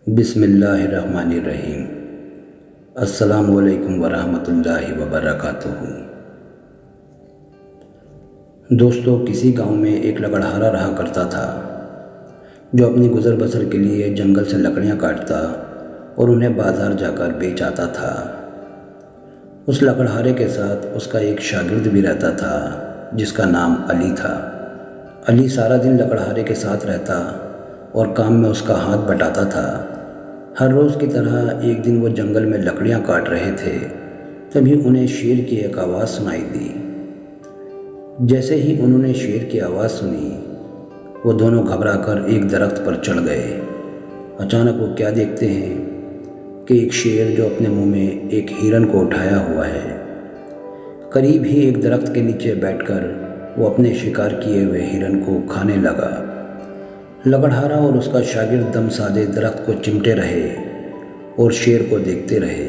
بسم اللہ الرحمن الرحیم۔ السلام علیکم ورحمۃ اللہ وبرکاتہ۔ دوستو، کسی گاؤں میں ایک لکڑہارا رہا کرتا تھا جو اپنی گزر بسر کے لیے جنگل سے لکڑیاں کاٹتا اور انہیں بازار جا کر بیچ آتا تھا۔ اس لکڑہارے کے ساتھ اس کا ایک شاگرد بھی رہتا تھا جس کا نام علی تھا۔ علی سارا دن لکڑہارے کے ساتھ رہتا اور کام میں اس کا ہاتھ بٹاتا تھا۔ ہر روز کی طرح ایک دن وہ جنگل میں لکڑیاں کاٹ رہے تھے، تبھی انہیں شیر کی ایک آواز سنائی دی۔ جیسے ہی انہوں نے شیر کی آواز سنی، وہ دونوں گھبرا کر ایک درخت پر چڑھ گئے۔ اچانک وہ کیا دیکھتے ہیں کہ ایک شیر جو اپنے منہ میں ایک ہرن کو اٹھایا ہوا ہے، قریب ہی ایک درخت کے نیچے بیٹھ کر وہ اپنے شکار کیے ہوئے ہرن کو کھانے لگا۔ لکڑہارا اور اس کا شاگرد دم سادے درخت کو چمٹے رہے اور شیر کو دیکھتے رہے۔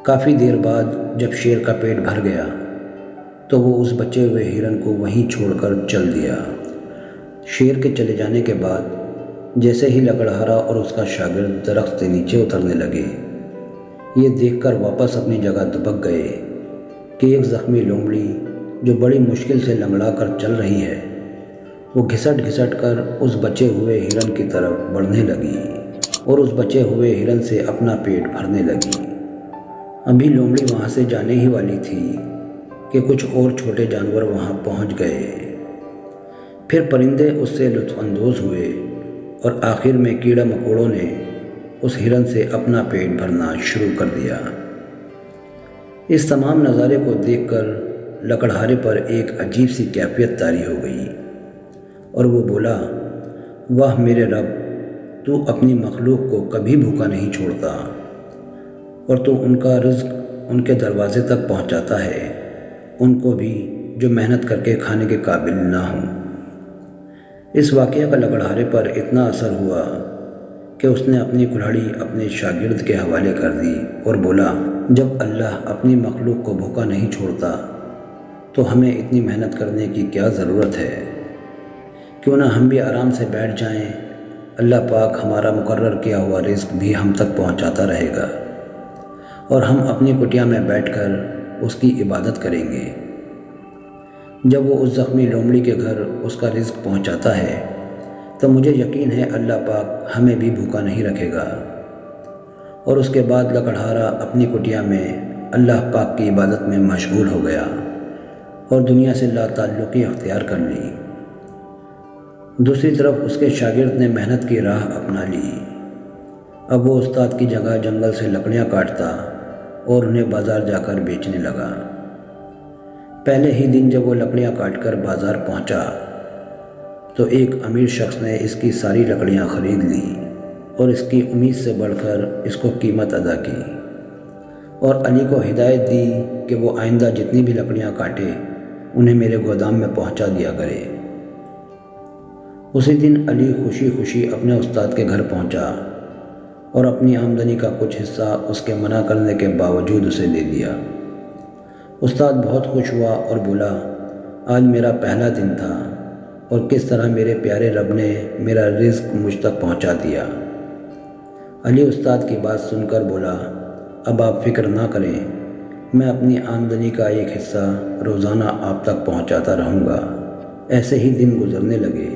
کافی دیر بعد جب شیر کا پیٹ بھر گیا تو وہ اس بچے ہوئے ہرن کو وہیں چھوڑ کر چل دیا۔ شیر کے چلے جانے کے بعد جیسے ہی لکڑہارا اور اس کا شاگرد درخت سے نیچے اترنے لگے، یہ دیکھ کر واپس اپنی جگہ دبک گئے کہ ایک زخمی لومڑی جو بڑی مشکل سے لنگڑا کر چل رہی ہے، وہ گھسٹ گھسٹ کر اس بچے ہوئے ہرن کی طرف بڑھنے لگی اور اس بچے ہوئے ہرن سے اپنا پیٹ بھرنے لگی۔ ابھی لومڑی وہاں سے جانے ہی والی تھی کہ کچھ اور چھوٹے جانور وہاں پہنچ گئے۔ پھر پرندے اس سے لطف اندوز ہوئے اور آخر میں کیڑا مکوڑوں نے اس ہرن سے اپنا پیٹ بھرنا شروع کر دیا۔ اس تمام نظارے کو دیکھ کر لکڑہارے پر ایک عجیب سی کیفیت طاری ہو گئی اور وہ بولا، واہ میرے رب، تو اپنی مخلوق کو کبھی بھوکا نہیں چھوڑتا اور تو ان کا رزق ان کے دروازے تک پہنچاتا ہے، ان کو بھی جو محنت کر کے کھانے کے قابل نہ ہوں۔ اس واقعہ کا لکڑہارے پر اتنا اثر ہوا کہ اس نے اپنی کلہاڑی اپنے شاگرد کے حوالے کر دی اور بولا، جب اللہ اپنی مخلوق کو بھوکا نہیں چھوڑتا تو ہمیں اتنی محنت کرنے کی کیا ضرورت ہے؟ کیوں نہ ہم بھی آرام سے بیٹھ جائیں، اللہ پاک ہمارا مقرر کیا ہوا رزق بھی ہم تک پہنچاتا رہے گا اور ہم اپنی کٹیا میں بیٹھ کر اس کی عبادت کریں گے۔ جب وہ اس زخمی لومڑی کے گھر اس کا رزق پہنچاتا ہے تو مجھے یقین ہے اللہ پاک ہمیں بھی بھوکا نہیں رکھے گا۔ اور اس کے بعد لکڑہارا اپنی کٹیا میں اللہ پاک کی عبادت میں مشغول ہو گیا اور دنیا سے لا تعلقی اختیار کر لی۔ دوسری طرف اس کے شاگرد نے محنت کی راہ اپنا لی۔ اب وہ استاد کی جگہ جنگل سے لکڑیاں کاٹتا اور انہیں بازار جا کر بیچنے لگا۔ پہلے ہی دن جب وہ لکڑیاں کاٹ کر بازار پہنچا تو ایک امیر شخص نے اس کی ساری لکڑیاں خرید لیں اور اس کی امید سے بڑھ کر اس کو قیمت ادا کی اور علی کو ہدایت دی کہ وہ آئندہ جتنی بھی لکڑیاں کاٹے انہیں میرے گودام میں پہنچا دیا کرے۔ اسی دن علی خوشی خوشی اپنے استاد کے گھر پہنچا اور اپنی آمدنی کا کچھ حصہ اس کے منع کرنے کے باوجود اسے دے دیا۔ استاد بہت خوش ہوا اور بولا، آج میرا پہلا دن تھا اور کس طرح میرے پیارے رب نے میرا رزق مجھ تک پہنچا دیا۔ علی استاد کی بات سن کر بولا، اب آپ فکر نہ کریں، میں اپنی آمدنی کا ایک حصہ روزانہ آپ تک پہنچاتا رہوں گا۔ ایسے ہی دن گزرنے لگے،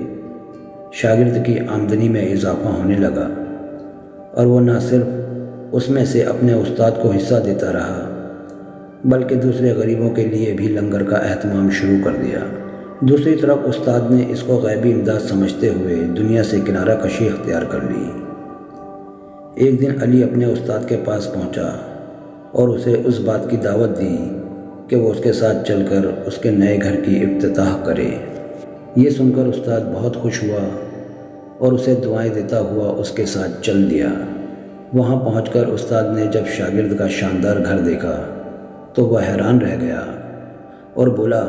شاگرد کی آمدنی میں اضافہ ہونے لگا اور وہ نہ صرف اس میں سے اپنے استاد کو حصہ دیتا رہا بلکہ دوسرے غریبوں کے لیے بھی لنگر کا اہتمام شروع کر دیا۔ دوسری طرف استاد نے اس کو غیبی امداد سمجھتے ہوئے دنیا سے کنارہ کشی اختیار کر لی۔ ایک دن علی اپنے استاد کے پاس پہنچا اور اسے اس بات کی دعوت دی کہ وہ اس کے ساتھ چل کر اس کے نئے گھر کی افتتاح کرے۔ یہ سن کر استاد بہت خوش ہوا اور اسے دعائیں دیتا ہوا اس کے ساتھ چل دیا۔ وہاں پہنچ کر استاد نے جب شاگرد کا شاندار گھر دیکھا تو وہ حیران رہ گیا اور بولا،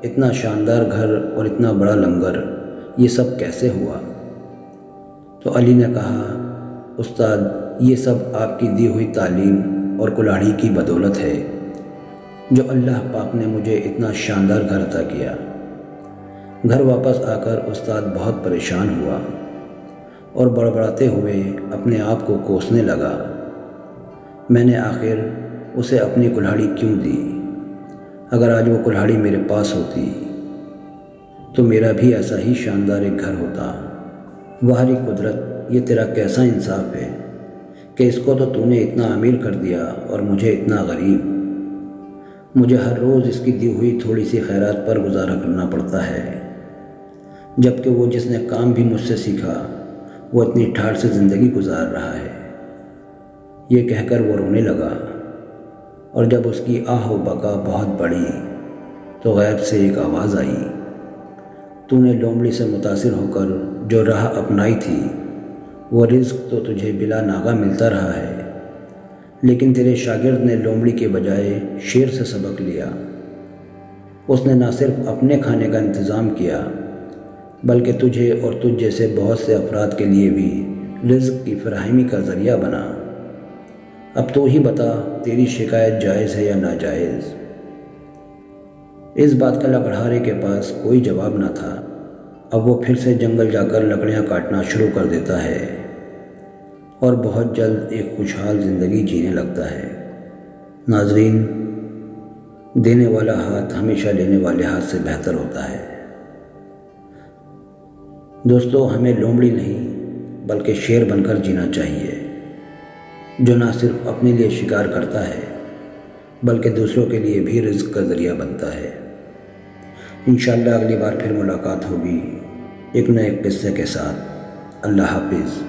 اتنا شاندار گھر اور اتنا بڑا لنگر، یہ سب کیسے ہوا؟ تو علی نے کہا، استاد، یہ سب آپ کی دی ہوئی تعلیم اور کلاڑی کی بدولت ہے جو اللہ پاک نے مجھے اتنا شاندار گھر عطا کیا۔ گھر واپس آ کر استاد بہت پریشان ہوا اور بڑبڑاتے ہوئے اپنے آپ کو کوسنے لگا۔ میں نے آخر اسے اپنی کلہاڑی کیوں دی؟ اگر آج وہ کلہاڑی میرے پاس ہوتی تو میرا بھی ایسا ہی شاندار ایک گھر ہوتا۔ واہری قدرت، یہ تیرا کیسا انصاف ہے کہ اس کو تو نے اتنا امیر کر دیا اور مجھے اتنا غریب۔ مجھے ہر روز اس کی دی ہوئی تھوڑی سی خیرات پر گزارا کرنا پڑتا ہے، جبکہ وہ جس نے کام بھی مجھ سے سیکھا وہ اتنی ٹھاٹھ سے زندگی گزار رہا ہے۔ یہ کہہ کر وہ رونے لگا، اور جب اس کی آہ و بکا بہت بڑھی تو غیب سے ایک آواز آئی، تو نے لومڑی سے متاثر ہو کر جو راہ اپنائی تھی وہ رزق تو تجھے بلا ناغہ ملتا رہا ہے، لیکن تیرے شاگرد نے لومڑی کے بجائے شیر سے سبق لیا۔ اس نے نہ صرف اپنے کھانے کا انتظام کیا بلکہ تجھے اور تجھ جیسے بہت سے افراد کے لیے بھی رزق کی فراہمی کا ذریعہ بنا۔ اب تو ہی بتا، تیری شکایت جائز ہے یا ناجائز؟ اس بات کا لکڑہارے کے پاس کوئی جواب نہ تھا۔ اب وہ پھر سے جنگل جا کر لکڑیاں کاٹنا شروع کر دیتا ہے اور بہت جلد ایک خوشحال زندگی جینے لگتا ہے۔ ناظرین، دینے والا ہاتھ ہمیشہ لینے والے ہاتھ سے بہتر ہوتا ہے۔ دوستو، ہمیں لومڑی نہیں بلکہ شیر بن کر جینا چاہیے، جو نہ صرف اپنے لیے شکار کرتا ہے بلکہ دوسروں کے لیے بھی رزق کا ذریعہ بنتا ہے۔ انشاءاللہ اگلی بار پھر ملاقات ہوگی ایک نئے قصے کے ساتھ۔ اللہ حافظ۔